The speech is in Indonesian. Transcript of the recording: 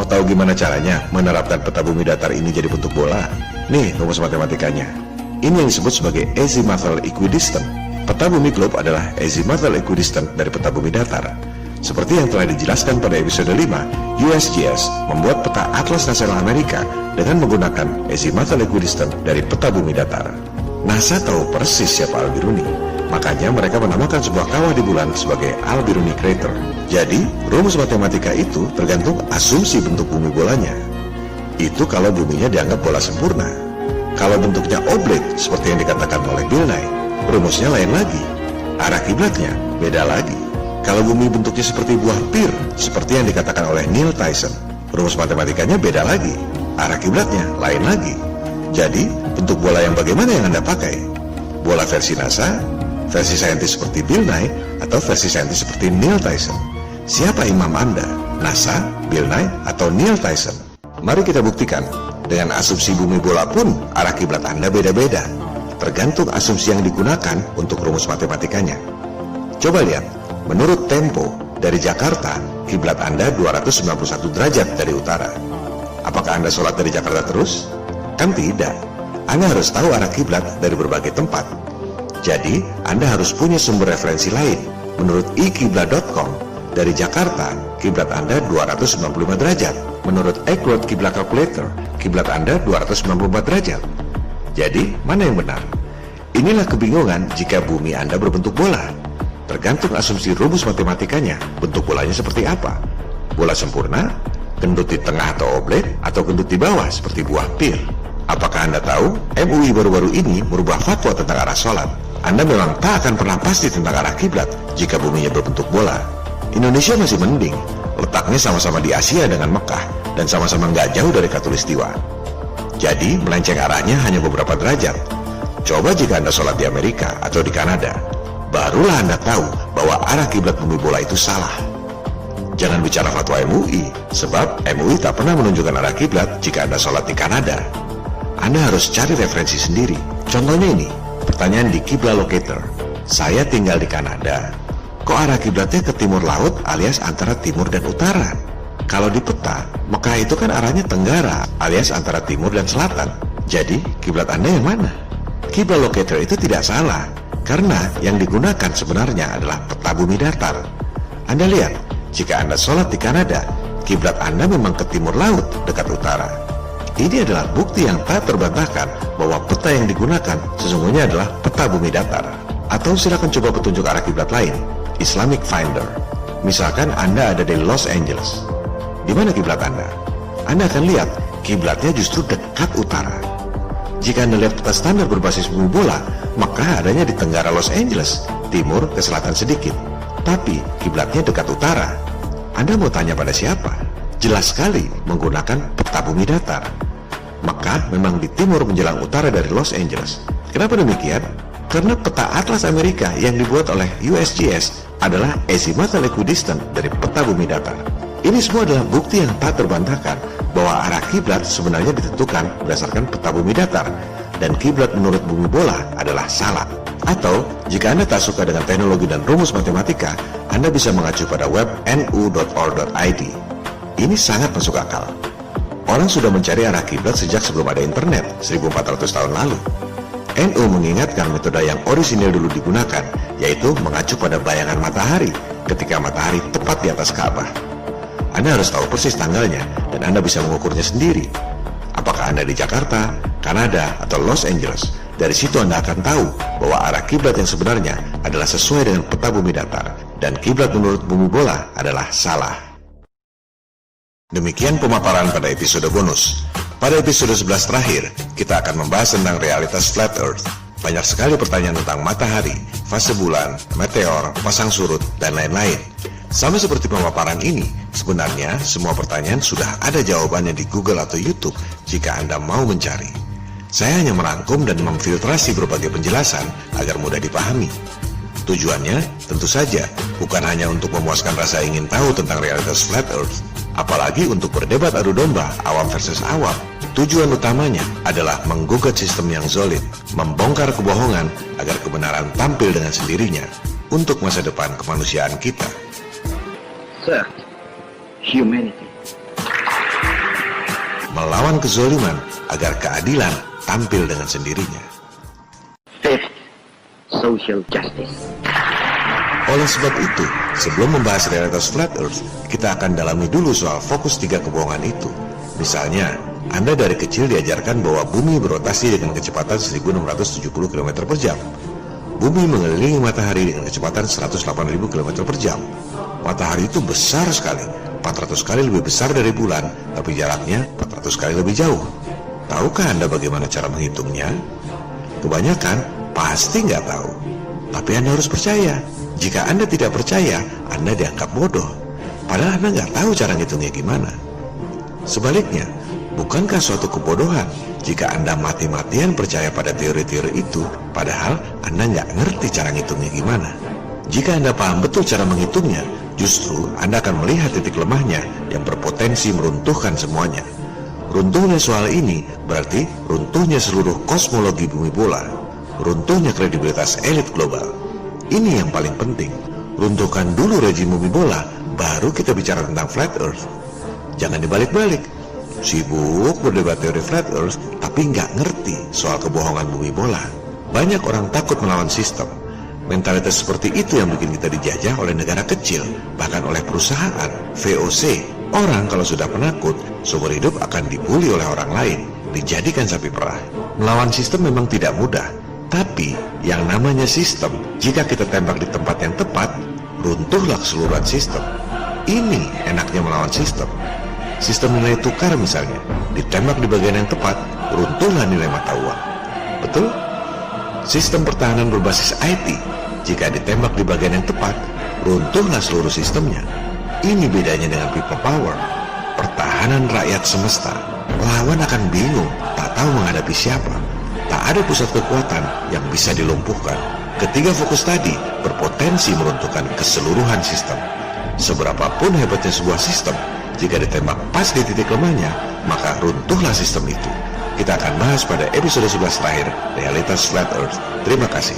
Mau tahu gimana caranya menerapkan peta bumi datar ini jadi bentuk bola? Nih rumus matematikanya. Ini yang disebut sebagai azimuthal equidistant. Peta bumi globe adalah azimuthal equidistant dari peta bumi datar. Seperti yang telah dijelaskan pada episode 5, USGS membuat peta Atlas Nasional Amerika dengan menggunakan azimuthal equidistant dari peta bumi datar. NASA tahu persis siapa Al-Biruni, makanya mereka menamakan sebuah kawah di bulan sebagai Al-Biruni Crater. Jadi, rumus matematika itu tergantung asumsi bentuk bumi bolanya. Itu kalau buminya dianggap bola sempurna. Kalau bentuknya oblate seperti yang dikatakan oleh Bill Nye, rumusnya lain lagi. Arah kiblatnya beda lagi. Kalau bumi bentuknya seperti buah pir, seperti yang dikatakan oleh Neil Tyson, rumus matematikanya beda lagi. Arah kiblatnya lain lagi. Jadi, bentuk bola yang bagaimana yang Anda pakai? Bola versi NASA, versi saintis seperti Bill Nye, atau versi saintis seperti Neil Tyson? Siapa imam Anda? NASA, Bill Nye, atau Neil Tyson? Mari kita buktikan. Dengan asumsi bumi bola pun, arah kiblat Anda beda-beda. Tergantung asumsi yang digunakan untuk rumus matematikanya. Coba lihat, menurut Tempo, dari Jakarta, kiblat Anda 291 derajat dari utara. Apakah Anda sholat dari Jakarta terus? Kan tidak. Anda harus tahu arah kiblat dari berbagai tempat. Jadi, Anda harus punya sumber referensi lain. Menurut ikiblat.com, dari Jakarta, kiblat Anda 295 derajat. Menurut Accurate Kiblat Calculator, kiblat Anda 294 derajat. Jadi, mana yang benar? Inilah kebingungan jika bumi Anda berbentuk bola. Tergantung asumsi rumus matematikanya, bentuk bolanya seperti apa? Bola sempurna, gendut di tengah atau oblate, atau gendut di bawah seperti buah pir? Apakah Anda tahu, MUI baru-baru ini merubah fatwa tentang arah sholat. Anda memang tak akan pernah pasti tentang arah kiblat jika buminya berbentuk bola. Indonesia masih mending, letaknya sama-sama di Asia dengan Mekah, dan sama-sama nggak jauh dari Khatulistiwa. Jadi, melenceng arahnya hanya beberapa derajat. Coba jika Anda sholat di Amerika atau di Kanada, barulah Anda tahu bahwa arah kiblat bumi bola itu salah. Jangan bicara fatwa MUI, sebab MUI tak pernah menunjukkan arah kiblat jika Anda sholat di Kanada. Anda harus cari referensi sendiri. Contohnya ini, pertanyaan di Kiblat Locator. Saya tinggal di Kanada. Kok arah kiblatnya ke timur laut alias antara timur dan utara? Kalau di peta, Mekah itu kan arahnya tenggara alias antara timur dan selatan. Jadi, kiblat Anda yang mana? Kiblat Locator itu tidak salah, karena yang digunakan sebenarnya adalah peta bumi datar. Anda lihat, jika Anda sholat di Kanada, kiblat Anda memang ke timur laut dekat utara. Ini adalah bukti yang tak terbantahkan bahwa peta yang digunakan sesungguhnya adalah peta bumi datar. Atau silakan coba petunjuk arah kiblat lain, Islamic Finder. Misalkan Anda ada di Los Angeles. Di mana kiblat Anda? Anda akan lihat kiblatnya justru dekat utara. Jika Anda lihat peta standar berbasis bumi bola, maka adanya di tenggara Los Angeles, timur ke selatan sedikit. Tapi kiblatnya dekat utara. Anda mau tanya pada siapa? Jelas sekali menggunakan peta bumi datar. Mekah memang di timur menjelang utara dari Los Angeles. Kenapa demikian? Karena peta Atlas Amerika yang dibuat oleh USGS adalah azimuthal equidistant dari peta bumi datar. Ini semua adalah bukti yang tak terbantahkan bahwa arah kiblat sebenarnya ditentukan berdasarkan peta bumi datar, dan kiblat menurut bumi bola adalah salah. Atau, jika Anda tak suka dengan teknologi dan rumus matematika, Anda bisa mengacu pada web nu.org.id. Ini sangat masuk akal. Orang sudah mencari arah kiblat sejak sebelum ada internet, 1400 tahun lalu. NU mengingatkan metode yang orisinil dulu digunakan, yaitu mengacu pada bayangan matahari ketika matahari tepat di atas Ka'bah. Anda harus tahu persis tanggalnya, dan Anda bisa mengukurnya sendiri. Apakah Anda di Jakarta, Kanada, atau Los Angeles? Dari situ Anda akan tahu bahwa arah kiblat yang sebenarnya adalah sesuai dengan peta bumi datar, dan kiblat menurut bumi bola adalah salah. Demikian pemaparan pada episode bonus. Pada episode 11 terakhir, kita akan membahas tentang realitas flat earth. Banyak sekali pertanyaan tentang matahari, fase bulan, meteor, pasang surut, dan lain-lain. Sama seperti pemaparan ini, sebenarnya semua pertanyaan sudah ada jawabannya di Google atau YouTube jika Anda mau mencari. Saya hanya merangkum dan memfiltrasi berbagai penjelasan agar mudah dipahami. Tujuannya tentu saja bukan hanya untuk memuaskan rasa ingin tahu tentang realitas flat earth, apalagi untuk berdebat adu domba awam versus awam. Tujuan utamanya adalah menggugat sistem yang solid, membongkar kebohongan agar kebenaran tampil dengan sendirinya untuk masa depan kemanusiaan kita. Sir, humanity. melawan kezaliman agar keadilan tampil dengan sendirinya. Fifth, social justice. Oleh sebab itu, sebelum membahas realitas flat earth, kita akan dalami dulu soal fokus 3 kebohongan itu. Misalnya, Anda dari kecil diajarkan bahwa bumi berotasi dengan kecepatan 1670 km per jam. Bumi mengelilingi matahari dengan kecepatan 108.000 km per jam. Matahari itu besar sekali, 400 kali lebih besar dari bulan, tapi jaraknya 400 kali lebih jauh. Tahukah Anda bagaimana cara menghitungnya? Kebanyakan pasti nggak tahu. Tapi Anda harus percaya. Jika Anda tidak percaya, Anda dianggap bodoh. Padahal Anda nggak tahu cara ngitungnya gimana. Sebaliknya, bukankah suatu kebodohan jika Anda mati-matian percaya pada teori-teori itu, padahal Anda nggak ngerti cara ngitungnya gimana? Jika Anda paham betul cara menghitungnya, justru Anda akan melihat titik lemahnya yang berpotensi meruntuhkan semuanya. Runtuhnya soal ini berarti runtuhnya seluruh kosmologi bumi bola, runtuhnya kredibilitas elit global. Ini yang paling penting. Runtuhkan dulu rejim bumi bola, baru kita bicara tentang flat earth. Jangan dibalik-balik. Sibuk berdebat teori flat earth, tapi nggak ngerti soal kebohongan bumi bola. Banyak orang takut melawan sistem. Mentalitas seperti itu yang bikin kita dijajah oleh negara kecil, bahkan oleh perusahaan, VOC. Orang kalau sudah penakut, seumur hidup akan dibully oleh orang lain, dijadikan sapi perah. Melawan sistem memang tidak mudah. Tapi, yang namanya sistem, jika kita tembak di tempat yang tepat, runtuhlah keseluruhan sistem. Ini enaknya melawan sistem. Sistem nilai tukar misalnya, ditembak di bagian yang tepat, runtuhlah nilai mata uang. Betul? Sistem pertahanan berbasis IT, jika ditembak di bagian yang tepat, runtuhlah seluruh sistemnya. Ini bedanya dengan people power, pertahanan rakyat semesta. Lawan akan bingung, tak tahu menghadapi siapa. Tak ada pusat kekuatan yang bisa dilumpuhkan. Ketiga fokus tadi berpotensi meruntuhkan keseluruhan sistem. Seberapapun hebatnya sebuah sistem, jika ditembak pas di titik lemahnya, maka runtuhlah sistem itu. Kita akan bahas pada episode 11 terakhir, Realitas Flat Earth. Terima kasih.